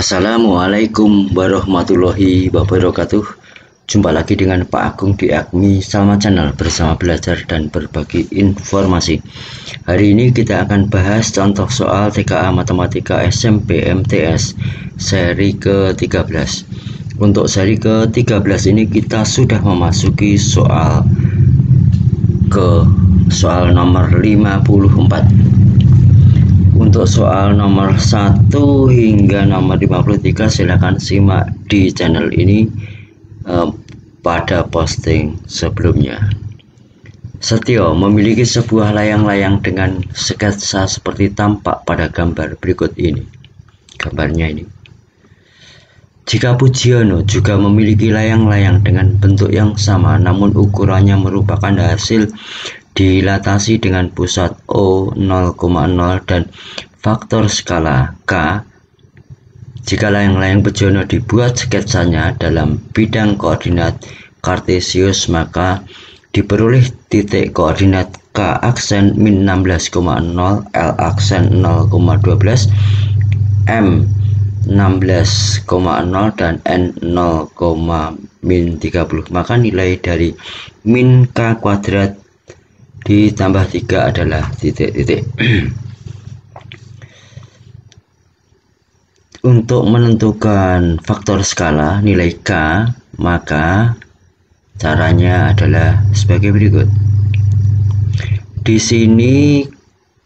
Assalamualaikum warahmatullahi wabarakatuh. Jumpa lagi dengan Pak Agung di Agmi Salma Channel bersama belajar dan berbagi informasi. Hari ini kita akan bahas contoh soal TKA Matematika SMP MTS seri ke-13. Untuk seri ke-13 ini kita sudah memasuki soal nomor 54. Untuk soal nomor 1 hingga nomor 53 silahkan simak di channel ini pada posting sebelumnya. Setio memiliki sebuah layang-layang dengan sketsa seperti tampak pada gambar berikut ini. Gambarnya ini. Jika Pujiono juga memiliki layang-layang dengan bentuk yang sama namun ukurannya merupakan hasil dilatasi dengan pusat O 0,0 dan faktor skala K. Jika layang-layang Pujiono dibuat sketsanya dalam bidang koordinat kartesius, maka diperoleh titik koordinat K aksen min 16,0, L aksen 0,12, M 16,0 dan N 0,-30. Maka nilai dari min K kuadrat ditambah 3 adalah titik-titik. Untuk menentukan faktor skala nilai K, maka caranya adalah sebagai berikut. Di sini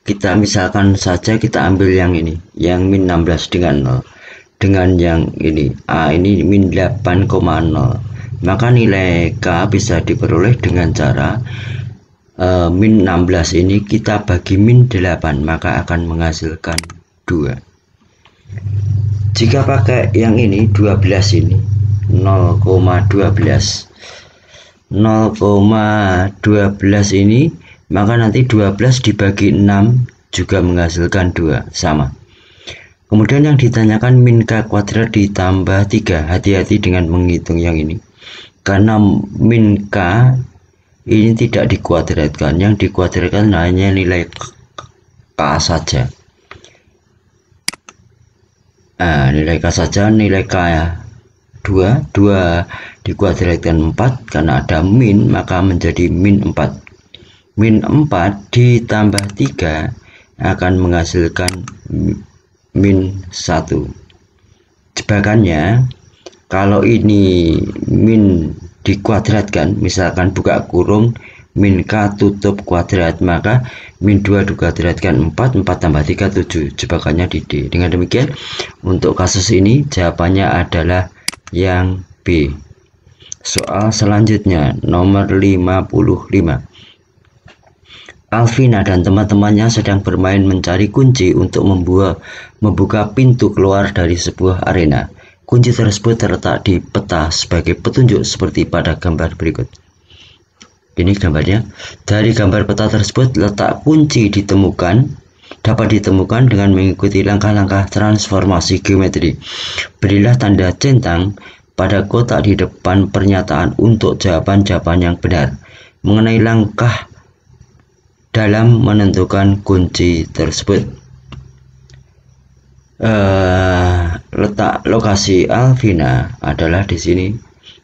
kita misalkan saja kita ambil yang ini, yang min 16 dengan 0. Dengan yang ini, A ini min 8,0. Maka nilai K bisa diperoleh dengan cara min 16 ini kita bagi min 8, maka akan menghasilkan 2. Jika pakai yang ini 12 ini 0,12 ini, maka nanti 12 dibagi 6 juga menghasilkan 2, sama. Kemudian yang ditanyakan min K kuadrat ditambah 3. Hati-hati dengan menghitung yang ini, karena min K ini tidak dikuadratkan, yang dikuadratkan hanya nilai K saja. Nilai K saja, nilai K 2 dikuadratkan 4, karena ada min maka menjadi min 4. Min 4 ditambah 3 akan menghasilkan min 1. Jebakannya, kalau ini min dikuadratkan, misalkan buka kurung min K tutup kuadrat, maka min 2 dikuadratkan 4 tambah 3 7. Jebakannya di D. Dengan demikian untuk kasus ini jawabannya adalah yang B. Soal selanjutnya nomor 55. Alvina dan teman-temannya sedang bermain mencari kunci untuk membuka pintu keluar dari sebuah arena. Kunci tersebut terletak di peta sebagai petunjuk seperti pada gambar berikut. Ini gambarnya. Dari gambar peta tersebut, letak kunci dapat ditemukan dengan mengikuti langkah-langkah transformasi geometri. Berilah tanda centang pada kotak di depan pernyataan untuk jawaban-jawaban yang benar mengenai langkah dalam menentukan kunci tersebut. Letak lokasi Alvina adalah di sini.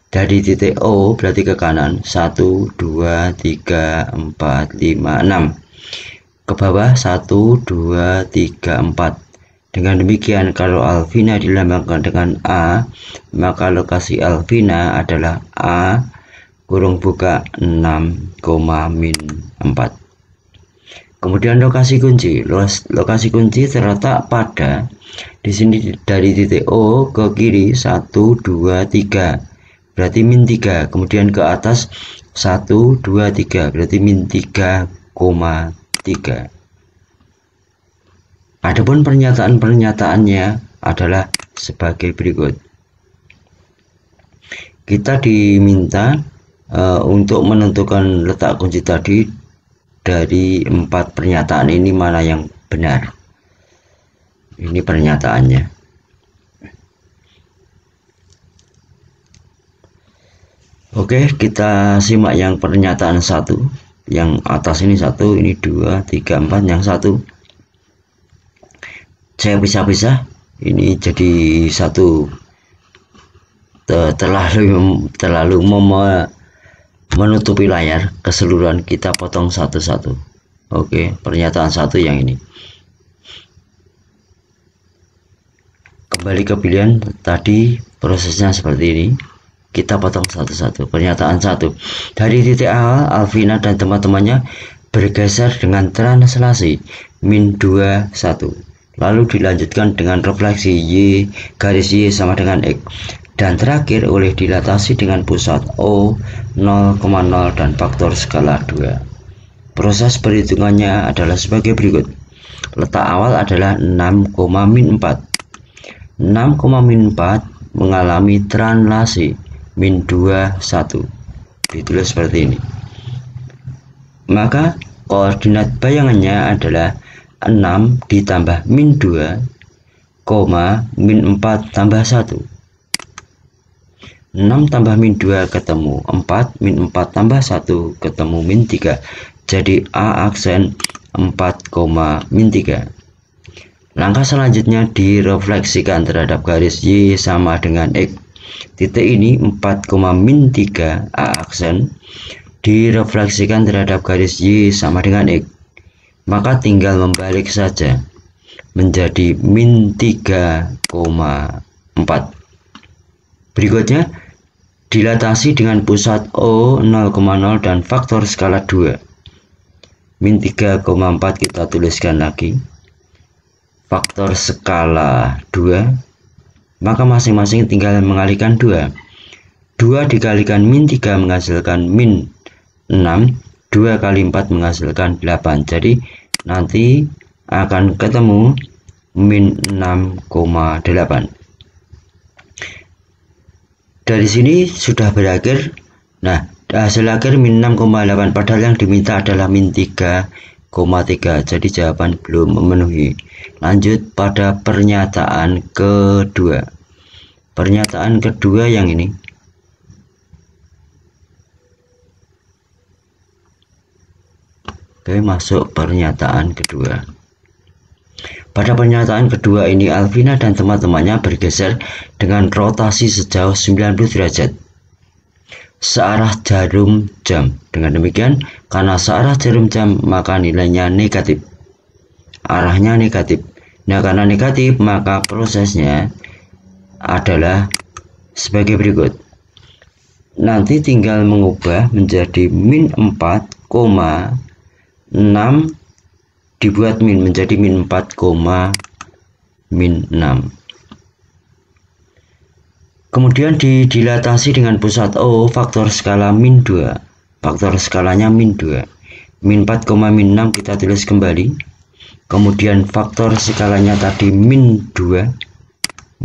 Dari titik O berarti ke kanan 1 2 3 4 5 6. Ke bawah 1 2 3 4. Dengan demikian kalau Alvina dilambangkan dengan A, maka lokasi Alvina adalah A kurung buka 6, min 4. Kemudian lokasi kunci. Lokasi kunci terletak pada di sini, dari titik O ke kiri 1 2 3 berarti min 3. Kemudian ke atas 1 2 3 berarti min 3,3. Adapun pernyataan-pernyataannya adalah sebagai berikut. Kita diminta untuk menentukan letak kunci tadi. Dari 4 pernyataan ini mana yang benar. Ini pernyataannya. Oke, kita simak yang pernyataan 1. Yang atas ini 1, ini 2, 3, 4, yang 1. Saya pisah-pisah. ini jadi satu terlalu menutupi layar keseluruhan, kita potong satu-satu. Oke, pernyataan satu yang ini. Kembali ke pilihan tadi, prosesnya seperti ini. Kita potong satu-satu. Pernyataan satu. Dari titik awal, Alvina dan teman-temannya bergeser dengan translasi min 2, 1. Lalu dilanjutkan dengan refleksi Y garis Y sama dengan X. Dan terakhir oleh dilatasi dengan pusat O 0,0 dan faktor skala 2. Proses perhitungannya adalah sebagai berikut. Letak awal adalah 6, min 4. 6, min 4 mengalami translasi min 2, 1. Ditulis seperti ini. Maka koordinat bayangannya adalah 6 ditambah min 2, min 4 tambah 1. 6 tambah min 2 ketemu 4, min 4 tambah 1 ketemu min 3. Jadi A aksen 4, min 3. Langkah selanjutnya direfleksikan terhadap garis Y sama dengan X. Titik ini 4, min 3 A aksen direfleksikan terhadap garis Y sama dengan X. Maka tinggal membalik saja menjadi min 3,4. Berikutnya dilatasi dengan pusat O 0,0 dan faktor skala 2. Min 3,4 kita tuliskan lagi. Faktor skala 2. Maka masing-masing tinggal mengalihkan 2. 2 dikalikan min 3 menghasilkan min 6. 2 kali 4 menghasilkan 8. Jadi nanti akan ketemu min 6,8. Dari sini sudah berakhir. Nah, hasil akhir min 6,8, padahal yang diminta adalah min 3,3. Jadi jawaban belum memenuhi. Lanjut pada pernyataan kedua. Pernyataan kedua yang ini. Oke, masuk pernyataan kedua. Pada pernyataan kedua ini, Alvina dan teman-temannya bergeser dengan rotasi sejauh 90 derajat searah jarum jam. Dengan demikian, karena searah jarum jam, maka nilainya negatif. Arahnya negatif. Nah, karena negatif, maka prosesnya adalah sebagai berikut. Nanti tinggal mengubah menjadi min 4,6 dibuat min menjadi min 4, min 6. Kemudian dilatasi dengan pusat O faktor skala min 2. Faktor skalanya min 2. Min 4, min 6 kita tulis kembali. Kemudian faktor skalanya tadi min 2.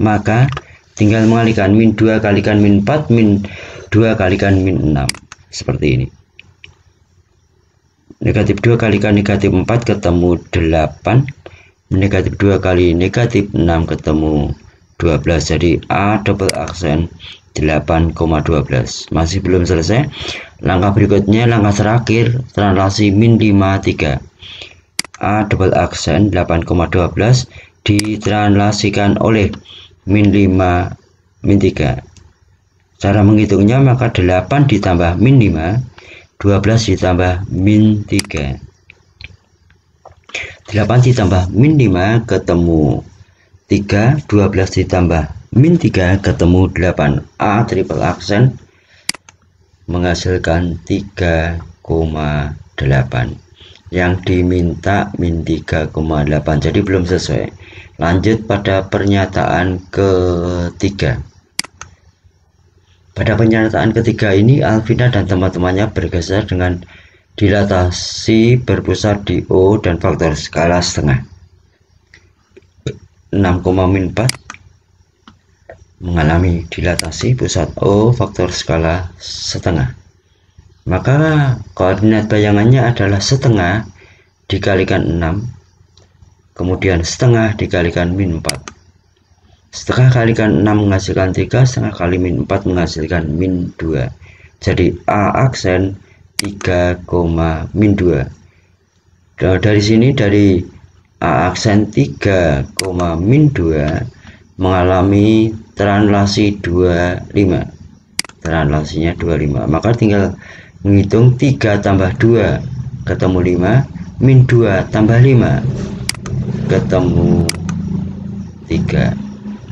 Maka tinggal mengalihkan min 2 kalikan min 4, min 2 kalikan min 6. Seperti ini. Negatif 2 kalikan negatif 4 ketemu 8. Negatif 2 kali negatif 6 ketemu 12. Jadi A double aksen 8,12. Masih belum selesai. Langkah berikutnya, langkah terakhir, translasi min 5, 3. A double aksen 8,12 ditranslasikan oleh min 5, min 3. Cara menghitungnya, maka 8 ditambah min 5, 12 ditambah min 3. 8 ditambah min 5 ketemu 3. 12 ditambah min 3 ketemu 8. A triple aksen menghasilkan 3,8. Yang diminta min 3,8. Jadi belum sesuai. Lanjut pada pernyataan ketiga. Pada pernyataan ketiga ini, Alvina dan teman-temannya bergeser dengan dilatasi berpusat di O dan faktor skala setengah. 6, min 4 mengalami dilatasi pusat O faktor skala setengah. Maka koordinat bayangannya adalah setengah dikalikan 6, kemudian setengah dikalikan min 4. Setengah kalikan 6 menghasilkan 3, setengah kali min 4 menghasilkan min 2. Jadi A aksen 3, min 2. Dari sini, dari A aksen 3, min 2, mengalami translasi 25, translasinya 25, maka tinggal menghitung 3 tambah 2 ketemu 5, min 2 tambah 5 ketemu 3.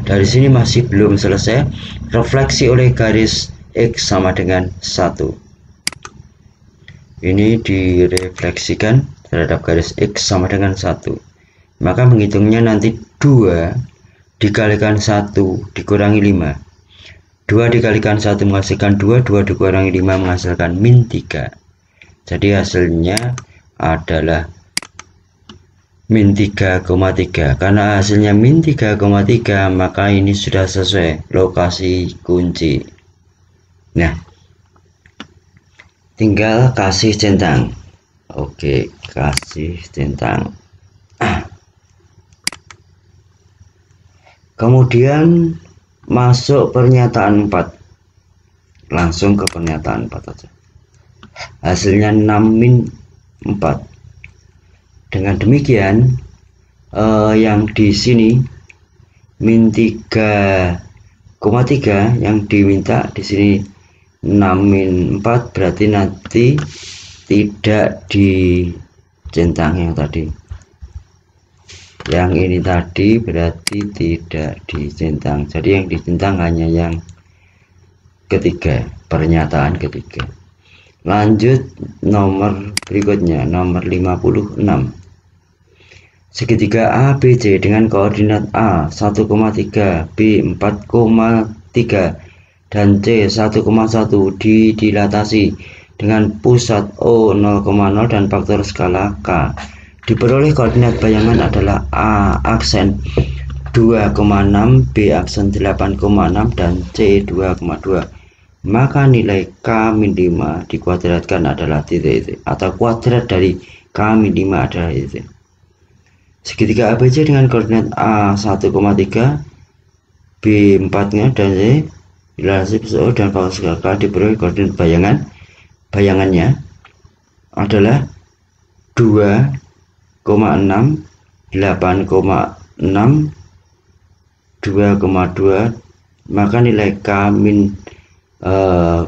Dari sini masih belum selesai. Refleksi oleh garis X sama dengan 1. Ini direfleksikan terhadap garis X sama dengan 1. Maka menghitungnya nanti 2 dikalikan 1 dikurangi 5. 2 dikalikan 1 menghasilkan 2, 2 dikurangi 5 menghasilkan min 3. Jadi hasilnya adalah min 3,3. Karena hasilnya min 3,3, maka ini sudah sesuai lokasi kunci. Nah, tinggal kasih centang. Oke, kasih centang. Kemudian masuk pernyataan 4. Langsung ke pernyataan 4 aja. Hasilnya 6 min 4. Dengan demikian yang di sini min 3,3 yang diminta di sini 6 min 4, berarti nanti tidak dicentang yang tadi. Yang ini tadi berarti tidak dicentang. Jadi yang dicentang hanya yang ketiga, pernyataan ketiga. Lanjut nomor berikutnya, nomor 56. Segitiga ABC dengan koordinat A 1,3, B 4,3 dan C 1,1 didilatasi dengan pusat O 0,0 dan faktor skala K. Diperoleh koordinat bayangan adalah A aksen 2,6, B aksen 8,6 dan C 2,2. Maka nilai K min 5 dikuadratkan adalah titik atau kuadrat dari K min 5 adalah titik. Segitiga ABC dengan koordinat A 1,3, B 4-nya dan C dilatasi pusat O dan faktor skala K. Diperoleh koordinat bayangannya adalah 2,6, 8,6, 2,2. Maka nilai K min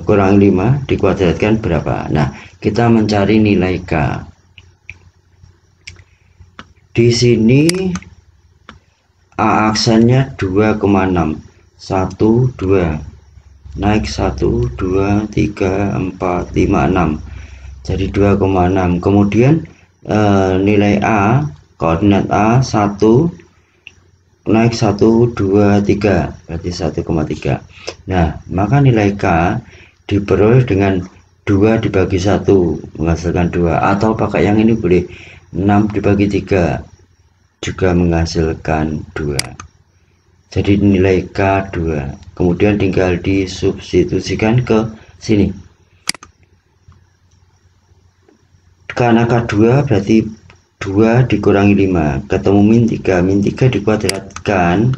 kurang 5 dikuadratkan berapa? Nah, kita mencari nilai K. Di sini A aksennya 2,6, 1, 2, naik 1, 2, 3, 4, 5, 6. Jadi 2,6. Kemudian nilai A, koordinat A 1 naik 1, 2, 3, berarti 1,3. Nah, maka nilai K diperoleh dengan 2 dibagi 1 menghasilkan 2, atau pakai yang ini boleh 6 dibagi 3 juga menghasilkan 2. Jadi nilai K 2. Kemudian tinggal disubstitusikan ke sini. Karena K2 berarti 2 dikurangi 5 ketemu min 3. Min 3 dikuadratkan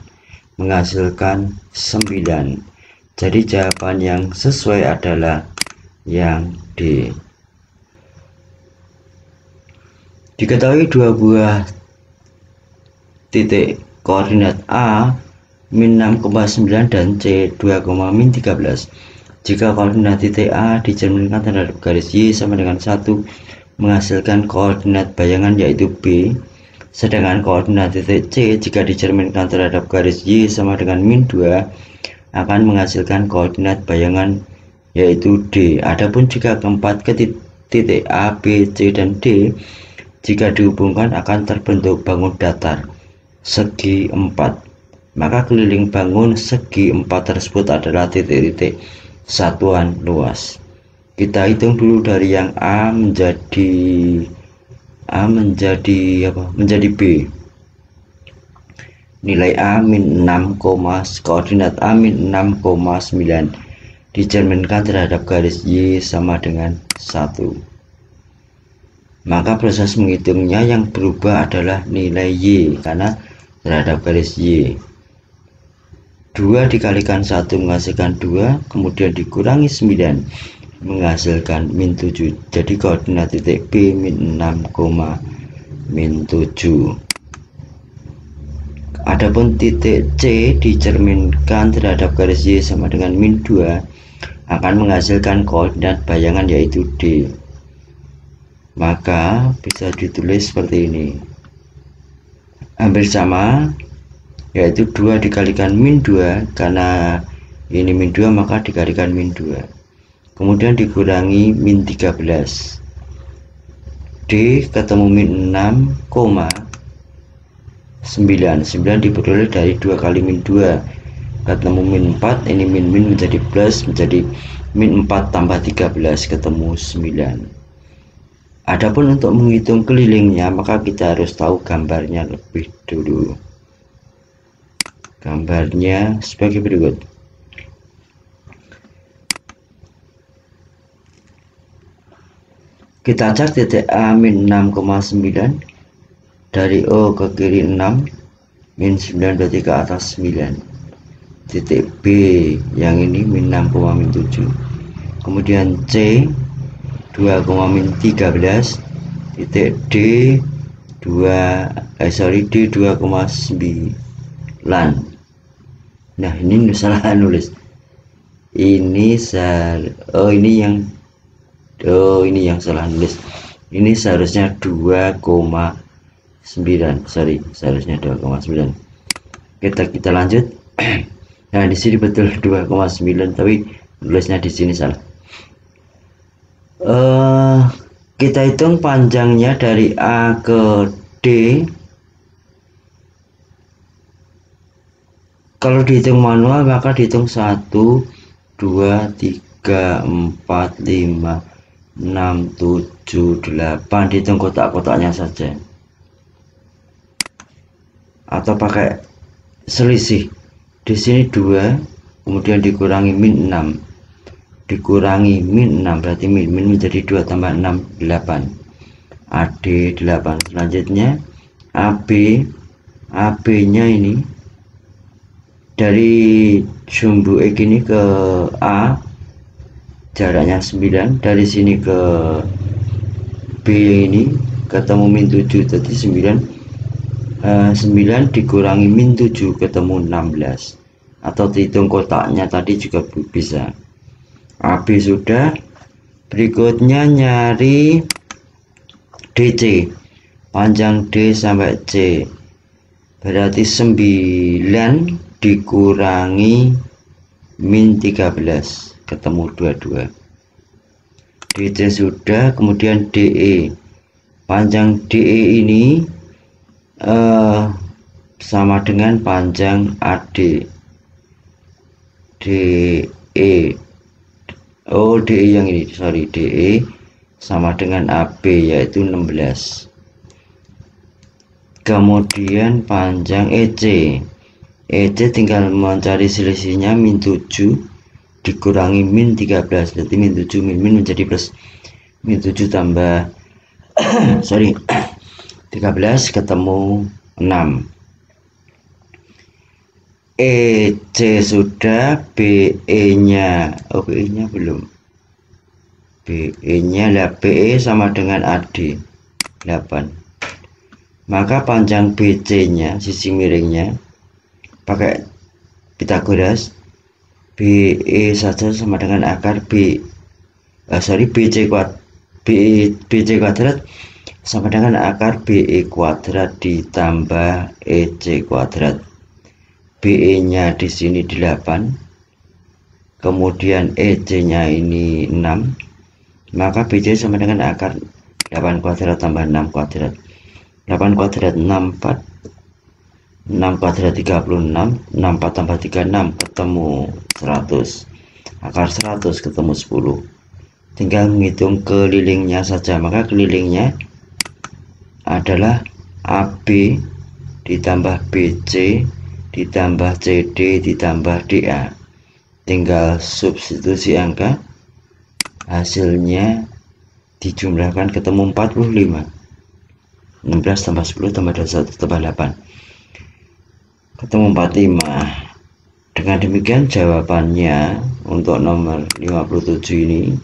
menghasilkan 9. Jadi jawaban yang sesuai adalah yang D. Diketahui dua buah titik koordinat A min 6,9 dan C 2,-13. Jika koordinat titik A dicerminkan terhadap garis Y sama dengan 1 menghasilkan koordinat bayangan yaitu B, sedangkan koordinat titik C jika dicerminkan terhadap garis Y sama dengan min 2 akan menghasilkan koordinat bayangan yaitu D. Adapun jika keempat titik A, B, C, dan D jika dihubungkan akan terbentuk bangun datar segi 4. Maka keliling bangun segi 4 tersebut adalah titik-titik satuan luas. Kita hitung dulu dari yang A menjadi B. Nilai A min 6, koordinat A min 6,9 dicerminkan terhadap garis Y sama dengan 1. Maka proses menghitungnya yang berubah adalah nilai Y karena terhadap garis Y. 2 dikalikan 1 menghasilkan 2, kemudian dikurangi 9 menghasilkan min 7. Jadi koordinat titik B min 6, min 7. Adapun titik C dicerminkan terhadap garis Y sama dengan min 2 akan menghasilkan koordinat bayangan yaitu D. Maka bisa ditulis seperti ini. Hampir sama, yaitu 2 dikalikan min 2, karena ini min 2 maka dikalikan min 2. Kemudian dikurangi min 13. D ketemu min 6, 9 diperoleh dari 2 kali min 2 ketemu min 4, ini min menjadi plus, menjadi min 4 tambah 13 ketemu 9. Adapun untuk menghitung kelilingnya maka kita harus tahu gambarnya lebih dulu. Gambarnya sebagai berikut. Kita cek titik A min 6,9, dari O ke kiri 6, min 9 berarti ke atas 9. Titik B yang ini min 6,7. Kemudian C 2,13. Titik D D 2,9. Nah ini salah nulis. Ini yang salah nulis. Ini seharusnya 2,9. Seharusnya 2,9. Kita lanjut. Nah di sini betul 2,9, tapi nulisnya di sini salah. Kita hitung panjangnya dari A ke D. Kalau dihitung manual maka dihitung 1, 2, 3, 4, 5, 6, 7, 8. Dihitung kotak-kotaknya saja, atau pakai selisih. Di sini 2, kemudian dikurangi min 6, dikurangi min 6 berarti min menjadi 2 tambah 6, 8. AD 8. Selanjutnya AB nya ini dari sumbu X ini ke A jaraknya 9, dari sini ke B ini ketemu min 7, jadi 9 dikurangi min 7 ketemu 16, atau dihitung kotaknya tadi juga bisa. AB sudah. Berikutnya nyari DC, panjang D sampai C, berarti 9 dikurangi min 13 ketemu 22. DC sudah. Kemudian DE, panjang DE ini sama dengan panjang AD. DE yang ini, DE sama dengan AB yaitu 16. Kemudian panjang EC tinggal mencari selisihnya, min 7 dikurangi min 13 berarti min 7, min menjadi plus, min 7 tambah 13 ketemu 6. EC sudah. BE nya belum. BE nya BE sama dengan AD 8. Maka panjang BC nya, sisi miringnya, pakai Pythagoras, BE saja sama dengan akar BC kuadrat sama dengan akar BE kuadrat ditambah EC kuadrat. BE nya di sini 8, kemudian EC nya ini 6, maka BC sama dengan akar 8 kuadrat tambah 6 kuadrat. 8 kuadrat 64, 6 kuadrat 36, 64 tambah 36 ketemu 100, akar 100 ketemu 10. Tinggal menghitung kelilingnya saja, maka kelilingnya adalah AB ditambah BC ditambah CD ditambah DA. Tinggal substitusi angka, hasilnya dijumlahkan ketemu 45. 16 tambah 10 tambah 21 tambah 8 ketemu 45. Dengan demikian jawabannya untuk nomor 57 ini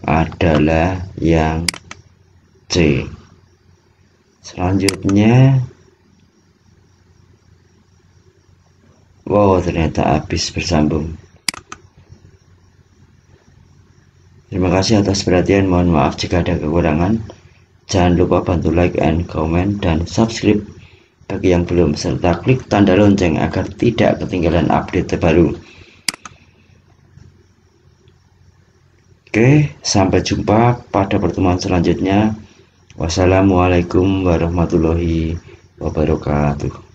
adalah yang C. Selanjutnya Wow, ternyata habis bersambung. Terima kasih atas perhatian, mohon maaf jika ada kekurangan. Jangan lupa bantu like and comment dan subscribe bagi yang belum, serta klik tanda lonceng agar tidak ketinggalan update terbaru. Oke, sampai jumpa pada pertemuan selanjutnya. Wassalamualaikum warahmatullahi wabarakatuh.